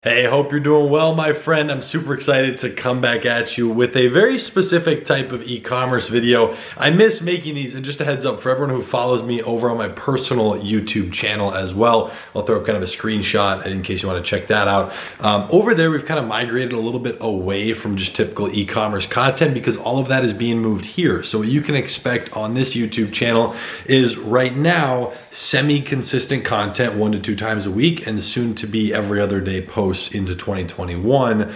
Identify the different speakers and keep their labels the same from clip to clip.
Speaker 1: Hey, hope you're doing well, my friend. I'm super excited to come back at you with a very specific type of e-commerce video. I miss making these, and just a heads up for everyone who follows me over on my personal YouTube channel as well. I'll throw up kind of a screenshot in case you want to check that out. Over there, we've kind of migrated a little bit away from just typical e-commerce content because all of that is being moved here. So what you can expect on this YouTube channel is right now semi-consistent content 1 to 2 times a week, and soon to be every other day posts into 2021,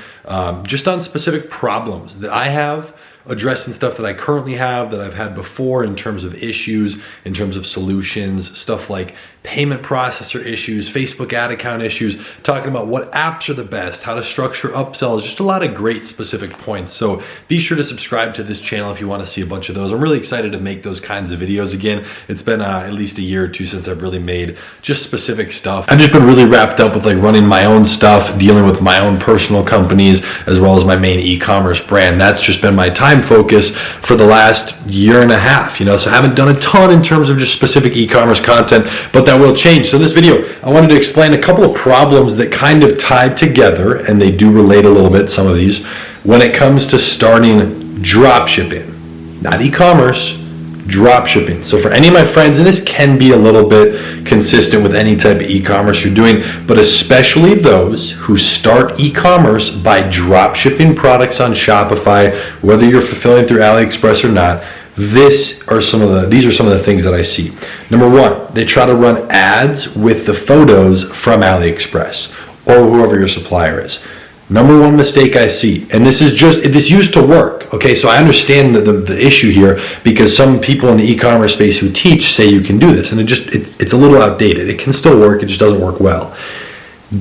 Speaker 1: just on specific problems that I have, addressing stuff that I currently have, that I've had before in terms of issues, in terms of solutions, stuff like payment processor issues, Facebook ad account issues, talking about what apps are the best, how to structure upsells, just a lot of great specific points. So be sure to subscribe to this channel if you want to see a bunch of those. I'm really excited to make those kinds of videos again. It's been at least a year or two since I've really made just specific stuff. I've just been really wrapped up with like running my own stuff, dealing with my own personal companies, as well as my main e-commerce brand. That's just been my time focus for the last year and a half, so I haven't done a ton in terms of just specific e-commerce content, but that will change. So in this video, I wanted to explain a couple of problems that kind of tie together, and they do relate a little bit, some of these, when it comes to starting drop shipping, not e-commerce, drop shipping. So for any of my friends, and this can be a little bit consistent with any type of e-commerce you're doing, but especially those who start e-commerce by drop shipping products on Shopify, whether you're fulfilling through AliExpress or not, these are some of the things that I see. Number one, they try to run ads with the photos from AliExpress or whoever your supplier is. Number one mistake I see, and this used to work, okay? So I understand the issue here because some people in the e-commerce space who teach say you can do this, and it's a little outdated. It can still work, it just doesn't work well.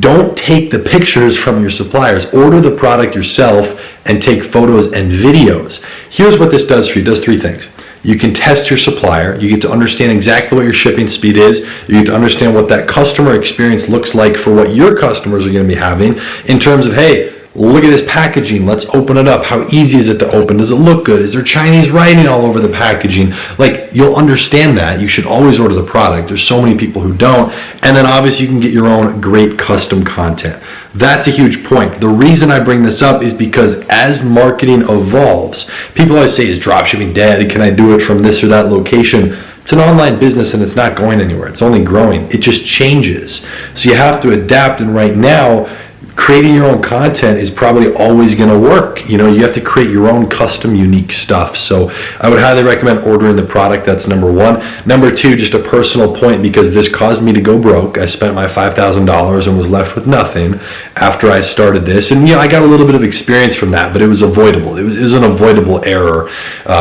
Speaker 1: Don't take the pictures from your suppliers. Order the product yourself and take photos and videos. Here's what this does for you. It does 3 things. You can test your supplier. You get to understand exactly what your shipping speed is. You get to understand what that customer experience looks like for what your customers are going to be having in terms of, hey, look at this packaging. Let's open it up. How easy is it to open? Does it look good? Is there Chinese writing all over the packaging? Like, you'll understand that. You should always order the product. There's so many people who don't. And then obviously you can get your own great custom content. That's a huge point. The reason I bring this up is because as marketing evolves, people always say, is dropshipping dead? Can I do it from this or that location? It's an online business and it's not going anywhere. It's only growing. It just changes. So you have to adapt, and right now, creating your own content is probably always going to work. You have to create your own custom, unique stuff. So I would highly recommend ordering the product. That's number one. Number two, just a personal point, because this caused me to go broke. I spent my $5,000 and was left with nothing after I started this. And I got a little bit of experience from that, but it was avoidable. It was an avoidable error,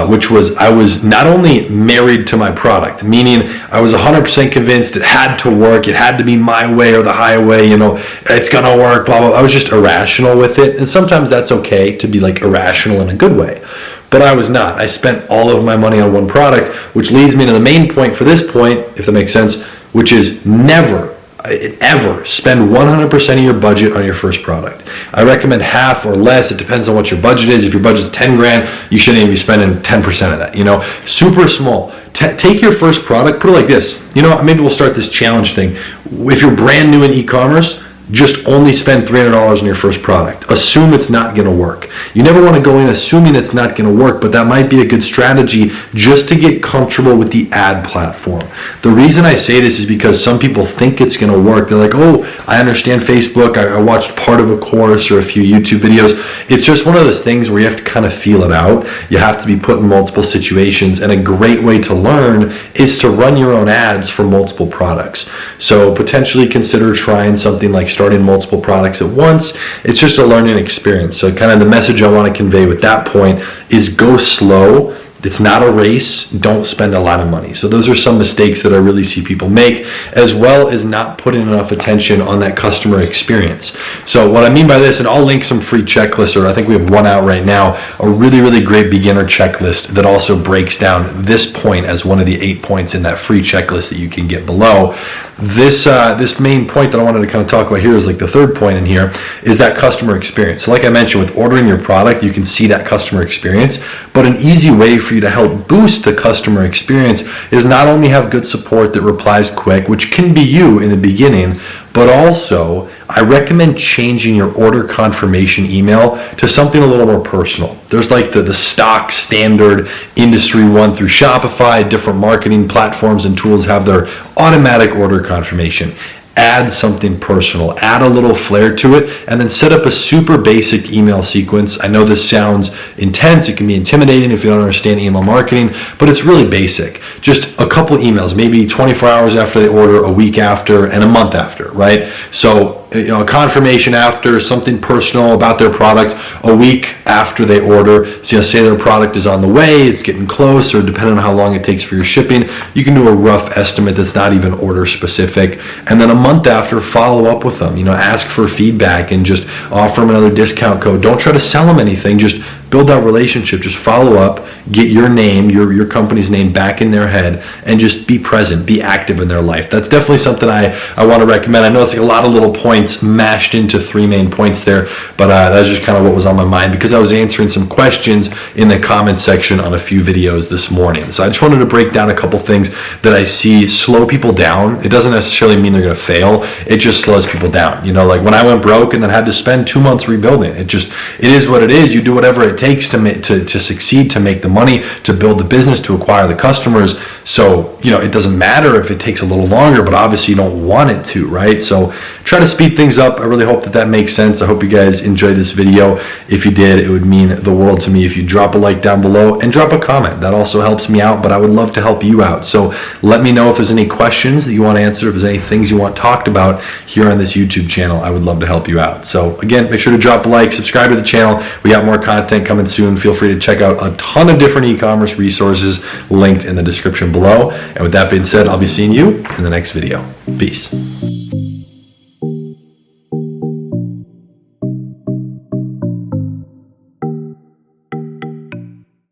Speaker 1: which was I was not only married to my product, meaning I was 100% convinced it had to work. It had to be my way or the highway. It's going to work, blah, blah. I was just irrational with it, and sometimes that's okay to be like irrational in a good way, but I was not. I spent all of my money on one product, which leads me to the main point for this point, if that makes sense, which is never ever spend 100% of your budget on your first product. I recommend half or less. It depends on what your budget is. If your budget's 10 grand, you shouldn't even be spending 10% of that. Super small. Take your first product, put it like this. Maybe we'll start this challenge thing. If you're brand new in e-commerce, just only spend $300 on your first product. Assume it's not going to work. You never want to go in assuming it's not going to work, but that might be a good strategy just to get comfortable with the ad platform. The reason I say this is because some people think it's going to work. They're like, oh, I understand Facebook. I watched part of a course or a few YouTube videos. It's just one of those things where you have to kind of feel it out. You have to be put in multiple situations, and a great way to learn is to run your own ads for multiple products. So potentially consider trying something like starting multiple products at once. It's just a learning experience. So kind of the message I want to convey with that point is go slow. It's not a race. Don't spend a lot of money. So those are some mistakes that I really see people make, as well as not putting enough attention on that customer experience. So what I mean by this, and I'll link some free checklists, or I think we have one out right now, a really, really great beginner checklist that also breaks down this point as one of the 8 points in that free checklist that you can get below. This main point that I wanted to kind of talk about here is like the third point in here, is that customer experience. So like I mentioned, with ordering your product, you can see that customer experience, but an easy way for you to help boost the customer experience is not only have good support that replies quick, which can be you in the beginning, but also I recommend changing your order confirmation email to something a little more personal. There's like the stock standard industry one through Shopify. Different marketing platforms and tools have their automatic order confirmation. Add something personal, add a little flair to it, and then set up a super basic email sequence. I know this sounds intense, it can be intimidating if you don't understand email marketing, but it's really basic. Just a couple emails, maybe 24 hours after they order, a week after, and a month after, right? So, a confirmation after, something personal about their product, a week after they order. So, say their product is on the way, it's getting close, or depending on how long it takes for your shipping, you can do a rough estimate that's not even order specific. And then a month after, follow up with them, ask for feedback and just offer them another discount code. Don't try to sell them anything, just build that relationship, just follow up, get your name, your company's name back in their head, and just be present, be active in their life. That's definitely something I want to recommend. I know it's like a lot of little points mashed into 3 main points there, but that's just kind of what was on my mind because I was answering some questions in the comments section on a few videos this morning. So I just wanted to break down a couple things that I see slow people down. It doesn't necessarily mean they're going to fail. It just slows people down. Like when I went broke and then had to spend 2 months rebuilding, it is what it is. You do whatever it takes to succeed, to make the money, to build the business, to acquire the customers. So, it doesn't matter if it takes a little longer, but obviously you don't want it to, right? So try to speed things up. I really hope that makes sense. I hope you guys enjoyed this video. If you did, it would mean the world to me if you drop a like down below and drop a comment. That also helps me out, but I would love to help you out. So let me know if there's any questions that you want answered, if there's any things you want talked about here on this YouTube channel. I would love to help you out. So again, make sure to drop a like, subscribe to the channel. We got more content coming soon. Feel free to check out a ton of different e-commerce resources linked in the description below. And with that being said, I'll be seeing you in the next video. Peace.